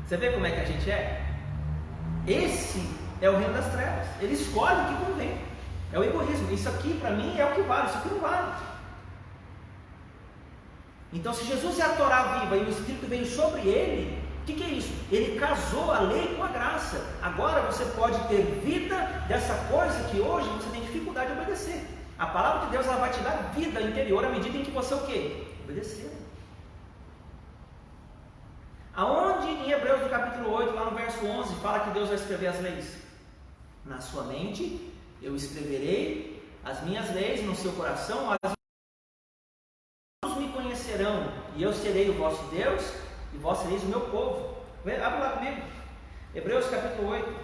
Você vê como é que a gente é? Esse é o reino das trevas. Ele escolhe o que convém. É o egoísmo. Isso aqui para mim é o que vale, isso aqui não vale. Então, se Jesus é a Torá viva e o Espírito veio sobre ele, o que é isso? Ele casou a lei com a graça. Agora você pode ter vida dessa coisa que hoje você tem dificuldade de obedecer. A palavra de Deus, ela vai te dar vida interior à medida em que você o quê? Obedecer. Aonde em Hebreus no capítulo 8, lá no verso 11, fala que Deus vai escrever as leis? Na sua mente eu escreverei as minhas leis, no seu coração as me conhecerão, e eu serei o vosso Deus, e vós sereis o meu povo. Abre lá comigo, Hebreus capítulo 8.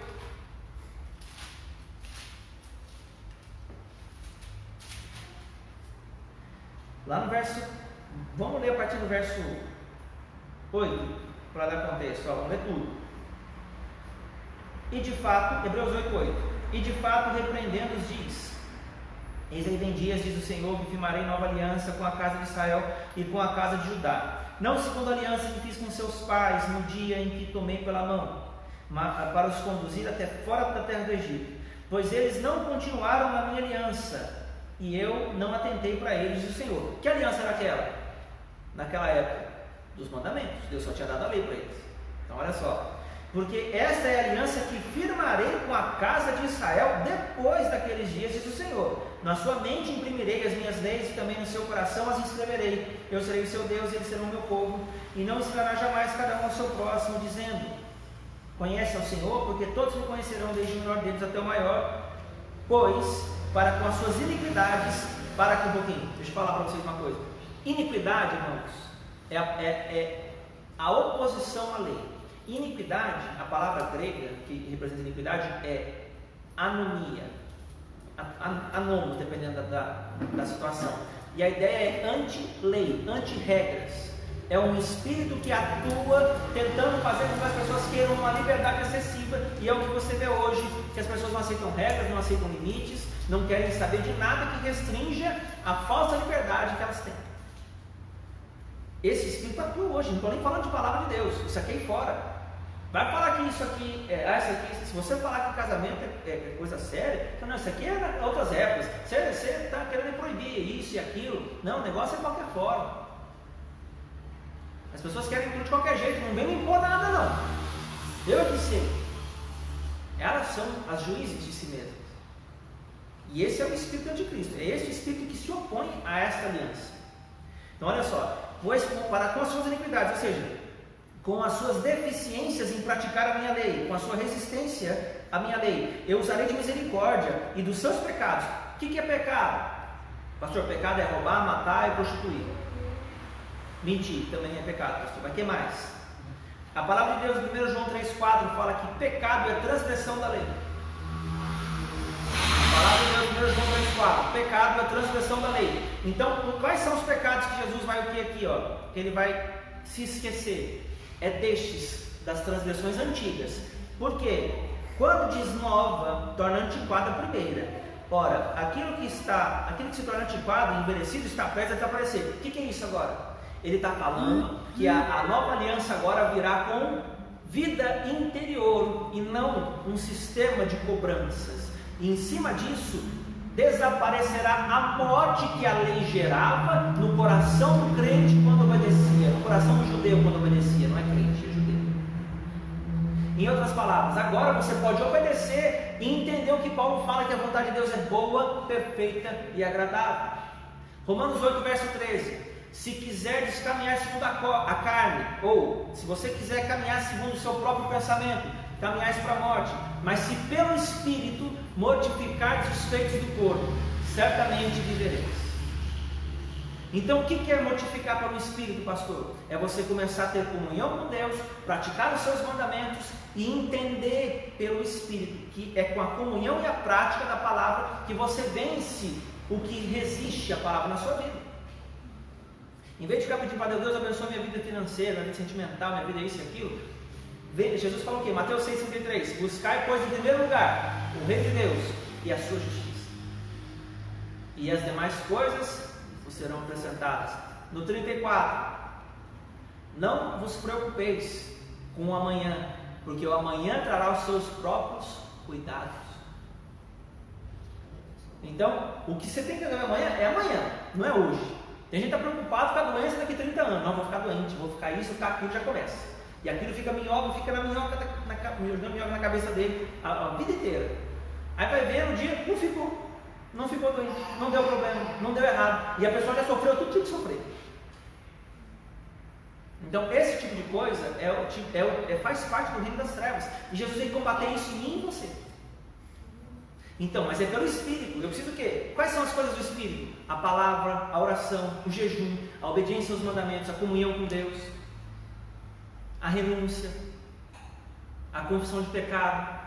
Lá no verso, vamos ler a partir do verso 8, para dar contexto, vamos ler tudo. E de fato, Hebreus 8:8, e de fato repreendendo-os diz: eis aí vem dias, diz o Senhor, que firmarei nova aliança com a casa de Israel e com a casa de Judá, não segundo a aliança que fiz com seus pais no dia em que tomei pela mão, para os conduzir até fora da terra do Egito, pois eles não continuaram na minha aliança, e eu não atentei para eles, diz o Senhor. Que aliança era aquela? Naquela época, dos mandamentos. Deus só tinha dado a lei para eles. Então olha só, porque esta é a aliança que firmarei com a casa de Israel depois daqueles dias, diz o Senhor. Na sua mente imprimirei as minhas leis e também no seu coração as escreverei. Eu serei o seu Deus e eles serão o meu povo. E não ensinará jamais cada um ao seu próximo, dizendo: conhece ao Senhor, porque todos me conhecerão, desde o menor deles até o maior. Pois, para com as suas iniquidades, para que um pouquinho, deixa eu falar para vocês uma coisa. Iniquidade, irmãos, é a oposição à lei. Iniquidade, a palavra grega que representa iniquidade é anomia, anomos, dependendo da situação. E a ideia é anti-lei, anti-regras. É um espírito que atua tentando fazer com que as pessoas queiram uma liberdade excessiva, e é o que você vê hoje, que as pessoas não aceitam regras, não aceitam limites, não querem saber de nada que restrinja a falsa liberdade que elas têm. Esse espírito atua hoje, não estou nem falando de palavra de Deus, isso aqui é fora. Vai falar que isso aqui, se você falar que casamento é coisa séria, não, isso aqui é outras épocas, você está querendo proibir isso e aquilo. Não, o negócio é de qualquer forma. As pessoas querem tudo de qualquer jeito, não vem me impor nada não. Eu que sei. Elas são as juízes de si mesmas. E esse é o espírito anticristo, é esse o espírito que se opõe a esta aliança. Então olha só, pois para com as suas iniquidades, ou seja, com as suas deficiências em praticar a minha lei, com a sua resistência à minha lei, eu usarei de misericórdia e dos seus pecados. O que é pecado? Pastor, pecado é roubar, matar e prostituir. Mentir também é pecado, pastor. Mas o que mais? A palavra de Deus em 1 João 3,4 fala que pecado é transgressão da lei. A palavra de Deus em 1 João 3,4, pecado é transgressão da lei. Então, quais são os pecados que Jesus vai o que aqui, ó? Que ele vai se esquecer. É destes, das transgressões antigas. Por quê? Quando diz nova, torna antiquada a primeira. Ora, aquilo que se torna antiquado, envelhecido, está prestes a desaparecer. O que é isso agora? Ele está falando que a nova aliança agora virá com vida interior e não um sistema de cobranças. E em cima disso, desaparecerá a morte que a lei gerava no coração do crente quando obedecia, no coração do judeu quando obedecia, não é crente, é judeu. Em outras palavras, agora você pode obedecer e entender o que Paulo fala, que a vontade de Deus é boa, perfeita e agradável. Romanos 8, verso 13. Se quiserdes caminhar segundo a carne, ou se você quiser caminhar segundo o seu próprio pensamento, caminhais para a morte. Mas se pelo Espírito mortificardes os feitos do corpo, certamente vivereis. Então o que é mortificar pelo Espírito, pastor? É você começar a ter comunhão com Deus, praticar os seus mandamentos e entender pelo Espírito, que é com a comunhão e a prática da palavra que você vence o que resiste à palavra na sua vida. Em vez de ficar pedindo para Deus abençoe minha vida financeira, minha vida sentimental, minha vida isso e aquilo, Jesus falou o quê? Mateus 6,33: buscai, pois, em primeiro lugar o reino de Deus e a sua justiça, e as demais coisas vos serão acrescentadas. No 34: não vos preocupeis com o amanhã, porque o amanhã trará os seus próprios cuidados. Então, o que você tem que fazer amanhã é amanhã, não é hoje. Tem gente que está preocupado com a doença daqui a 30 anos. Não, vou ficar doente, vou ficar isso, vou ficar aquilo, já começa. E aquilo fica minhoca, fica na minhoca na cabeça dele a vida inteira. Aí vai ver no dia, não ficou doente, não deu problema, não deu errado. E a pessoa já sofreu tudo que tinha que sofrer. Então, esse tipo de coisa faz parte do reino das trevas. E Jesus tem que combater isso em mim e em você. Então, mas é pelo Espírito. Eu preciso o quê? Quais são as coisas do Espírito? A palavra, a oração, o jejum, a obediência aos mandamentos, a comunhão com Deus, a renúncia, a confissão de pecado.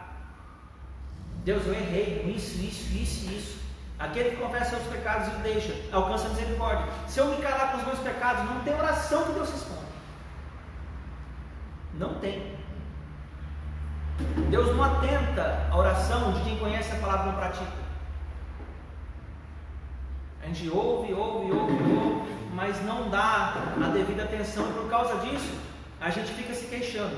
Deus, eu errei, isso. Aquele que confessa seus pecados e deixa, alcança a misericórdia. Se eu me calar com os meus pecados, não tem oração que Deus responda. Não tem. Deus não atenta à oração de quem conhece a palavra e não pratica. A gente ouve, mas não dá a devida atenção, e por causa disso, a gente fica se queixando.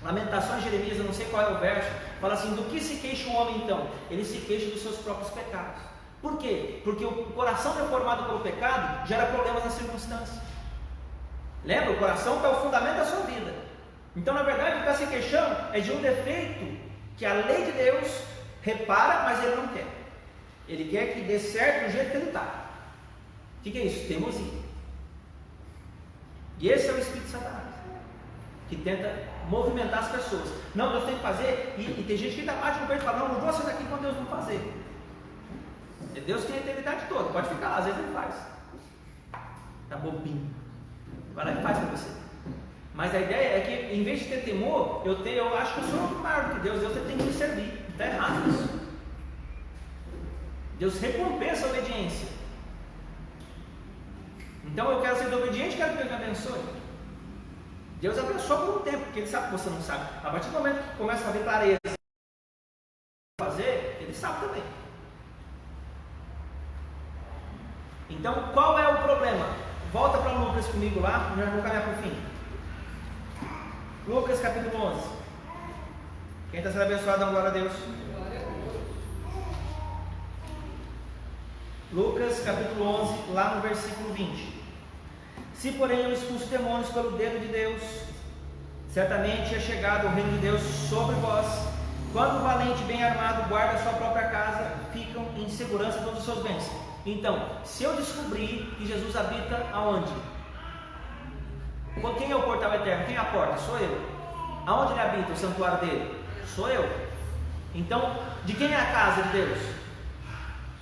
Lamentações de Jeremias, eu não sei qual é o verso, fala assim: do que se queixa o homem então? Ele se queixa dos seus próprios pecados. Por quê? Porque o coração deformado pelo pecado gera problemas nas circunstâncias. Lembra? O coração está o fundamento da sua vida. Então, na verdade, o que está se queixando é de um defeito que a lei de Deus repara, mas ele não quer. Ele quer que dê certo do jeito que ele está. O que é isso? Teimosia. E esse é o espírito de Satanás, que tenta movimentar as pessoas. Não, Deus tem que fazer, e tem gente que ainda bate no peito e fala: não vou sair daqui quando Deus não fazer. Deus tem a eternidade toda, pode ficar lá, às vezes ele faz. Tá bobinho. Vai lá e faz para você. Mas a ideia é que, em vez de ter temor, eu acho que eu sou maior do que Deus. Deus tem que me servir. Está errado isso. Deus recompensa a obediência. Então eu quero ser obediente, quero que Deus me abençoe. Deus abençoa por um tempo, porque Ele sabe que você não sabe. A partir do momento que começa a ver clareza fazer, Ele sabe também. Então, qual é o problema? Volta para Lucas comigo lá, já vou caminhar para o fim. Lucas capítulo 11. Quem está sendo abençoado, dá uma glória a Deus. Lucas capítulo 11, lá no versículo 20. Se porém eu expulso demônios pelo dedo de Deus, certamente é chegado o reino de Deus sobre vós. Quando o valente bem armado guarda a sua própria casa, ficam em segurança todos os seus bens. Então, se eu descobrir que Jesus habita aonde? Quem é o portal eterno? Quem é a porta? Sou eu. Aonde ele habita, o santuário dele? Sou eu. Então, de quem é a casa de Deus?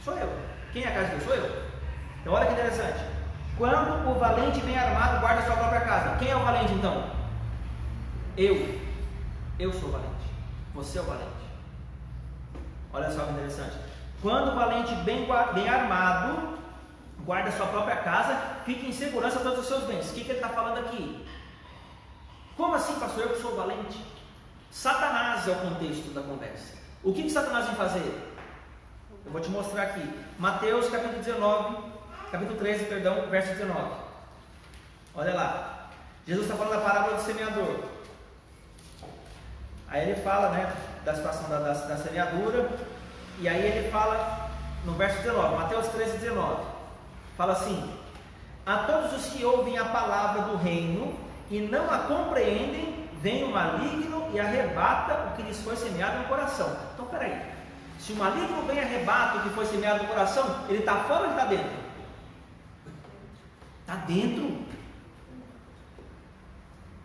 Sou eu. Quem é a casa de Deus? Sou eu. Então, olha que interessante. Quando o valente bem armado guarda a sua própria casa. Quem é o valente então? Eu. Eu sou o valente. Você é o valente. Olha só que interessante. Quando o valente bem armado guarda a sua própria casa, fica em segurança todos os seus bens. O que ele está falando aqui? Como assim, pastor? Eu que sou valente? Satanás é o contexto da conversa. O que Satanás vem fazer? Eu vou te mostrar aqui. Mateus capítulo 13, verso 19. Olha lá. Jesus está falando da parábola do semeador. Aí ele fala, da situação da semeadura. E aí ele fala no verso 19, Mateus 13, 19. Fala assim: a todos os que ouvem a palavra do reino e não a compreendem, vem o maligno e arrebata o que lhes foi semeado no coração. Então peraí, se o maligno vem e arrebata o que foi semeado no coração, ele está fora ou ele está dentro? Está dentro.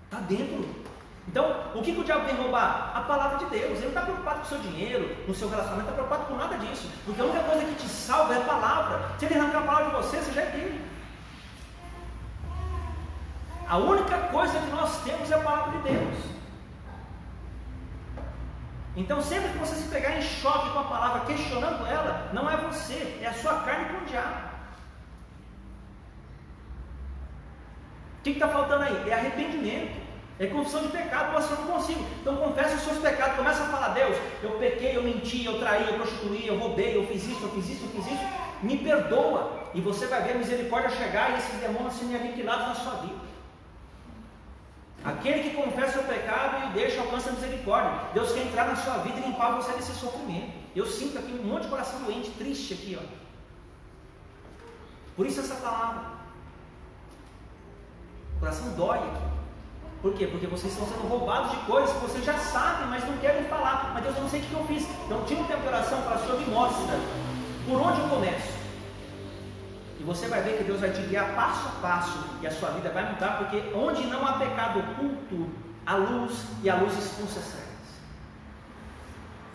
Está dentro. Então, o que o diabo vem roubar? A palavra de Deus. Ele não está preocupado com o seu dinheiro, no seu relacionamento, não está preocupado com nada disso. Porque a única coisa que te salva é a palavra. Se ele arrancar a palavra de você, você já é dele. A única coisa que nós temos é a palavra de Deus. Então, sempre que você se pegar em choque com a palavra, questionando ela, não é você, é a sua carne com o diabo. O que está faltando aí? É arrependimento. É confissão de pecado. Você não consigo. Então confessa os seus pecados. Começa a falar: Deus, eu pequei, eu menti, eu traí, eu prostituí, eu roubei, eu fiz isso, eu fiz isso, eu fiz isso. Me perdoa. E você vai ver a misericórdia chegar e esses demônios serem aniquilados na sua vida. Aquele que confessa o pecado e deixa alcança a misericórdia. Deus quer entrar na sua vida e limpar você desse sofrimento. Eu sinto aqui um monte de coração doente, triste aqui, ó. Por isso essa palavra. O coração dói aqui. Por quê? Porque vocês estão sendo roubados de coisas que vocês já sabem, mas não querem falar. Mas Deus, eu não sei o que eu fiz. Então tira um tempo de oração para o Senhor e mostra por onde eu começo. E você vai ver que Deus vai te guiar passo a passo e a sua vida vai mudar, porque onde não há pecado oculto, há luz e a luz expulsa as trevas.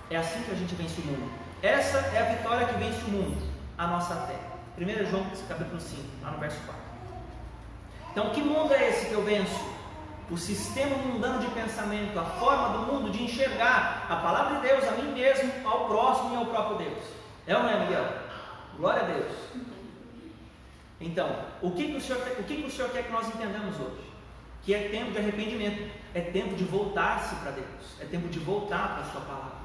É assim que a gente vence o mundo. Essa é a vitória que vence o mundo, a nossa fé. 1 João capítulo 5, lá no verso 4. Então, que mundo é esse que eu venço? O sistema mundano de pensamento, a forma do mundo de enxergar a palavra de Deus, a mim mesmo, ao próximo e ao próprio Deus. É ou não é, Miguel? Glória a Deus. Então, o que o Senhor quer que nós entendamos hoje? Que é tempo de arrependimento, é tempo de voltar-se para Deus, é tempo de voltar para a sua palavra.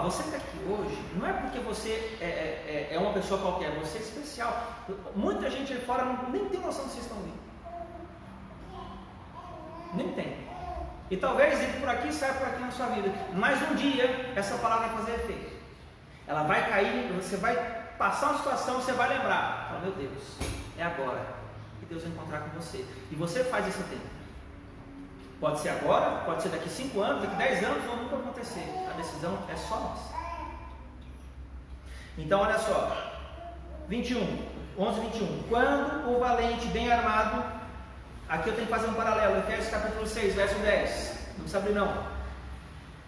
Você está aqui hoje, não é porque você é uma pessoa qualquer, você é especial. Muita gente aí fora nem tem noção de vocês estão vindo. Nem tem. E talvez entre por aqui e saia por aqui na sua vida. Mas um dia essa palavra vai fazer efeito. Ela vai cair, você vai passar uma situação, você vai lembrar. Fala: meu Deus, é agora que Deus vai encontrar com você. E você faz esse tempo. Pode ser agora, pode ser daqui 5 anos, daqui 10 anos, ou nunca acontecer. A decisão é só nossa. Então olha só, 11:21. Quando o valente bem armado, aqui eu tenho que fazer um paralelo, Efésios capítulo 6, verso 10. Não precisa abrir não.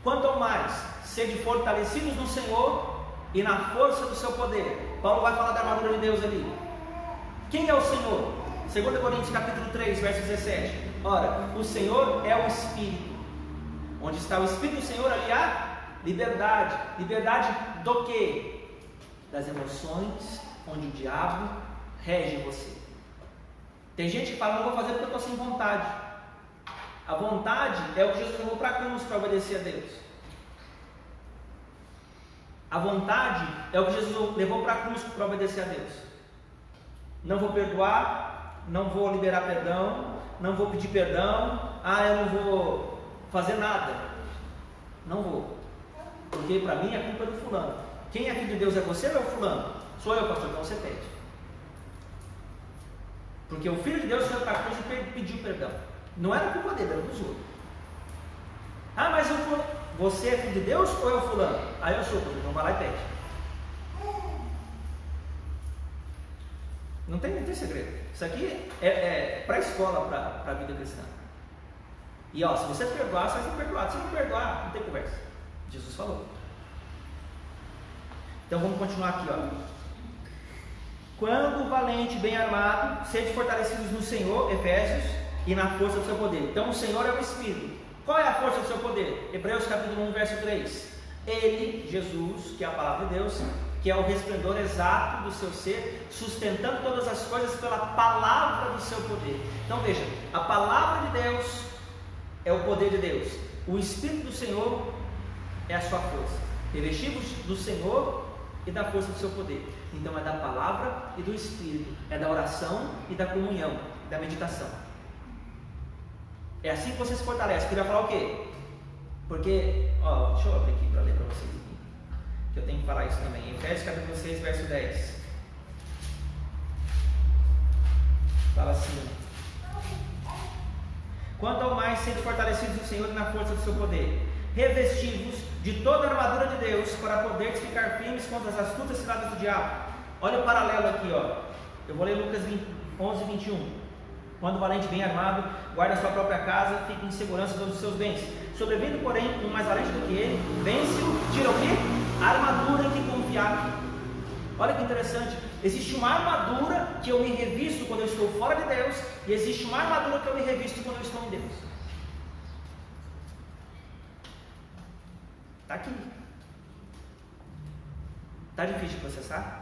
Quanto ao mais, sede fortalecidos no Senhor e na força do seu poder. Paulo vai falar da armadura de Deus ali. Quem é o Senhor? 2 Coríntios capítulo 3, verso 17. Ora, o Senhor é o Espírito. Onde está o Espírito do Senhor, ali há liberdade. Liberdade do quê? Das emoções, onde o diabo rege você. Tem gente que fala: não vou fazer porque eu estou sem vontade. A vontade é o que Jesus levou para a cruz para obedecer a Deus. A vontade é o que Jesus levou para a cruz para obedecer a Deus. Não vou perdoar, não vou liberar perdão, não vou pedir perdão, eu não vou fazer nada. Não vou. Porque para mim a culpa é do fulano. Quem é filho de Deus é você ou é o fulano? Sou eu, pastor, então você pede. Porque o Filho de Deus foi para a cruz e pediu perdão. Não era culpa dele, era dos outros. Mas eu fui. Você é filho de Deus ou é o fulano? Eu sou, então vai lá e pede. Não tem segredo. Isso aqui é para a escola, para a vida cristã. E se você perdoar, você vai ser perdoado. Se não perdoar, não tem conversa. Jesus falou. Então vamos continuar aqui, Quando o valente bem armado, sede fortalecidos no Senhor, Efésios, e na força do seu poder. Então o Senhor é o Espírito. Qual é a força do seu poder? Hebreus capítulo 1, verso 3. Ele, Jesus, que é a palavra de Deus, que é o resplendor exato do seu ser, sustentando todas as coisas pela palavra do seu poder. Então veja, a palavra de Deus é o poder de Deus. O Espírito do Senhor é a sua força. Revestivos do Senhor e da força do seu poder. Então é da palavra e do Espírito, é da oração e da comunhão, da meditação. É assim que você se fortalece. Queria falar o quê? Porque, deixa eu abrir aqui para ler para vocês aqui, que eu tenho que falar isso também. Efésios capítulo 6, verso 10. Fala assim: quanto ao mais, sede fortalecidos no Senhor e na força do seu poder, revestidos de toda a armadura de Deus, para poderes ficar firmes contra as astutas ciladas do diabo. Olha o paralelo aqui, eu vou ler Lucas 11:21. Quando o valente bem armado guarda a sua própria casa, fica em segurança dos seus bens. Sobrevindo, porém, um mais valente do que ele, vence-o, tira o quê? A armadura em que confiar. Olha que interessante. Existe uma armadura que eu me revisto quando eu estou fora de Deus, e existe uma armadura que eu me revisto quando eu estou em Deus. Está aqui. Está difícil de processar?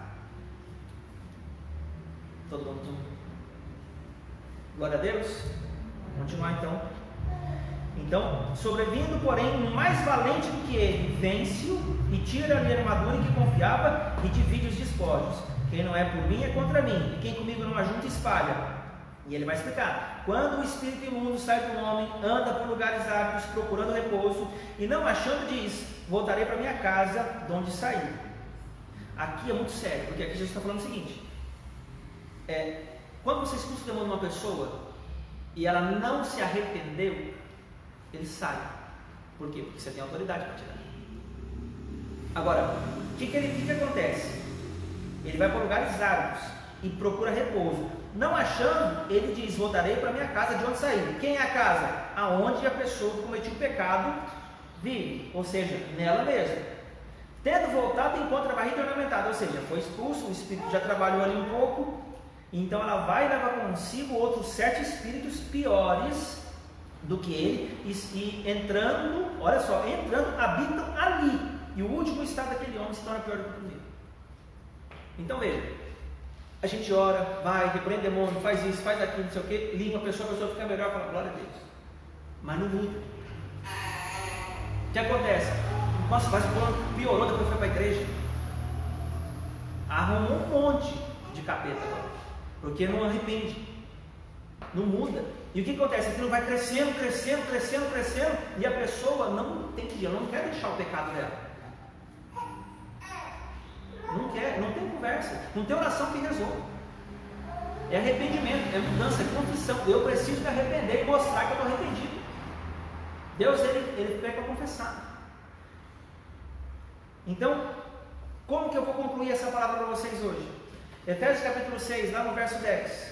Todo mundo Glória a Deus. Vamos continuar então. Então, sobrevindo, porém, um mais valente do que ele, vence-o e tira-lhe a armadura em que confiava e divide os despojos. Quem não é por mim é contra mim, e quem comigo não ajunta espalha. E ele vai explicar: quando o espírito imundo sai do homem, anda por lugares áridos, procurando repouso, e não achando, diz: voltarei para minha casa, de onde saí. Aqui é muito sério, porque aqui Jesus está falando o seguinte: quando você expulsa o demônio de uma pessoa e ela não se arrependeu, ele sai. Por quê? Porque você tem autoridade para tirar. Agora, o que acontece? Ele vai para lugares áridos e procura repouso. Não achando, ele diz: voltarei para minha casa, de onde saí. Quem é a casa? Aonde a pessoa que cometeu o pecado vive, ou seja, nela mesma. Tendo voltado, encontra a barriga ornamentada, ou seja, foi expulso, o espírito já trabalhou ali um pouco, então ela vai levar consigo outros 7 espíritos piores do que ele, e entrando, olha só, habitam ali, e o último estado daquele homem se torna pior do que o primeiro. Então veja, a gente ora, vai, repreende demônio, faz isso, faz aquilo, não sei o que, limpa a pessoa fica melhor, fala glória a Deus, mas não muda. O que acontece? Nossa, mas o piorou depois foi para a igreja, arrumou um monte de capeta agora, porque não arrepende, não muda. E o que acontece? Aquilo vai crescendo, e a pessoa não entende, ela não quer deixar o pecado dela, não quer, não tem conversa, não tem oração que resolva. É arrependimento, é mudança, é confissão. Eu preciso me arrepender e mostrar que eu estou arrependido. Deus, ele pede para confessar. Então, como que eu vou concluir essa palavra para vocês hoje? Efésios capítulo 6, lá no verso 10.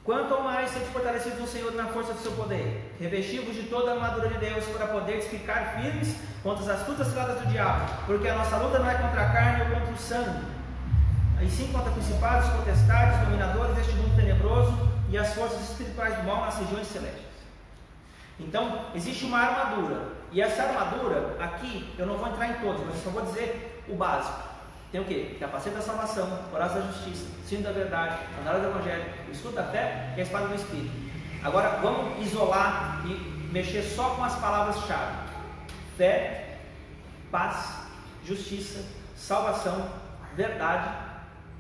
Quanto ao mais sede fortalecidos no Senhor e na força do seu poder, revesti-vos de toda a armadura de Deus, para poderes ficar firmes contra as astutas ciladas do diabo, porque a nossa luta não é contra a carne ou contra o sangue, e sim contra principados, potestades, dominadores deste mundo tenebroso e as forças espirituais do mal nas regiões celestes. Então, existe uma armadura, e essa armadura, aqui, eu não vou entrar em todos, mas eu só vou dizer o básico. Tem o quê? Capacete da salvação, coraça da justiça, cinto da verdade, sandália do evangelho, o escudo da fé e a espada do Espírito. Agora, vamos isolar e mexer só com as palavras-chave: fé, paz, justiça, salvação, verdade.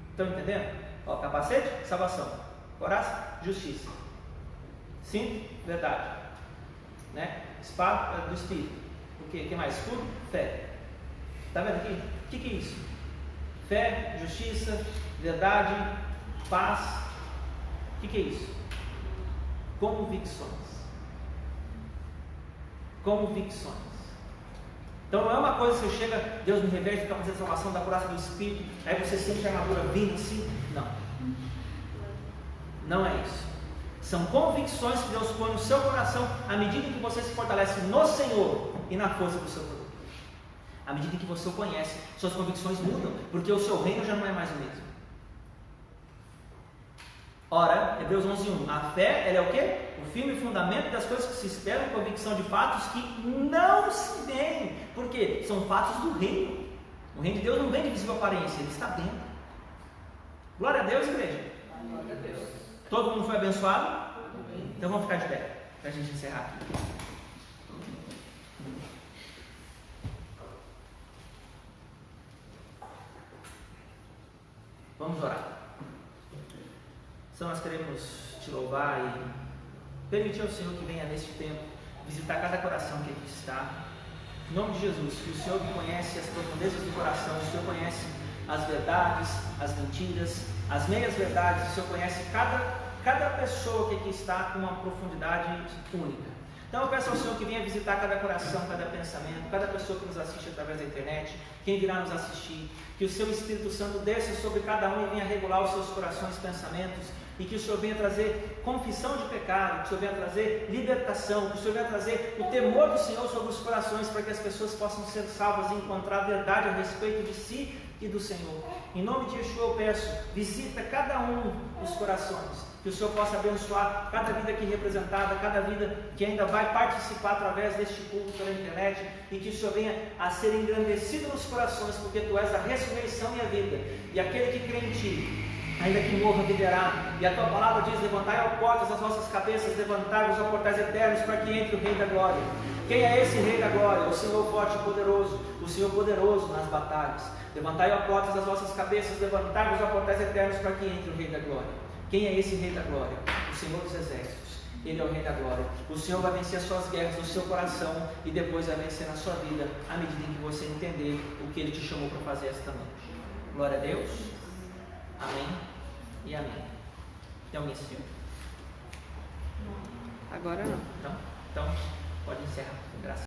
Estão entendendo? Ó, capacete, salvação, coraça, justiça, cinto, verdade, né? Espada do Espírito. O que mais? Escudo, fé. Está vendo aqui? O que é isso? Fé, justiça, verdade, paz. O que é isso? Convicções. Convicções. Então não é uma coisa que você chega, Deus me reverte para fazer a salvação da coraça do Espírito, aí você sente a armadura vindo assim. Não. Não é isso. São convicções que Deus põe no seu coração à medida que você se fortalece no Senhor e na força do seu poder. À medida que você o conhece, suas convicções mudam, porque o seu reino já não é mais o mesmo. Ora, Hebreus 11:1, a fé, ela é o quê? O firme fundamento das coisas que se esperam, convicção de fatos que não se veem. Por quê? São fatos do reino. O reino de Deus não vem de visível aparência, ele está dentro. Glória a Deus, igreja. Glória a Deus. Todo mundo foi abençoado? Então vamos ficar de pé, para a gente encerrar aqui. Vamos orar. Senhor, nós queremos te louvar e permitir ao Senhor que venha neste tempo visitar cada coração que aqui está. Em nome de Jesus, que o Senhor que conhece as profundezas do coração, o Senhor conhece as verdades, as mentiras, as meias verdades, o Senhor conhece cada pessoa que aqui está com uma profundidade única. Então eu peço ao Senhor que venha visitar cada coração, cada pensamento, cada pessoa que nos assiste através da internet, quem virá nos assistir, que o seu Espírito Santo desça sobre cada um e venha regular os seus corações e pensamentos, e que o Senhor venha trazer confissão de pecado, que o Senhor venha trazer libertação, que o Senhor venha trazer o temor do Senhor sobre os corações, para que as pessoas possam ser salvas e encontrar a verdade a respeito de si e do Senhor. Em nome de Yeshua eu peço, visita cada um dos corações, que o Senhor possa abençoar cada vida aqui representada, cada vida que ainda vai participar através deste culto pela internet, e que o Senhor venha a ser engrandecido nos corações, porque Tu és a ressurreição e a vida, e aquele que crê em Ti ainda que morra, viverá. E a tua palavra diz: levantai, ó portas, as vossas cabeças, levantai-vos, ó portais eternos, para que entre o Rei da Glória. Quem é esse Rei da Glória? O Senhor forte e poderoso, o Senhor poderoso nas batalhas. Levantai, ó portas, as vossas cabeças, levantai-vos, ó portais eternos, para que entre o Rei da Glória. Quem é esse Rei da Glória? O Senhor dos Exércitos. Ele é o Rei da Glória. O Senhor vai vencer as suas guerras no seu coração e depois vai vencer na sua vida, à medida em que você entender o que Ele te chamou para fazer esta noite. Glória a Deus. Amém e amém. Tem alguém se Agora não. Não? Então, pode encerrar. Graças.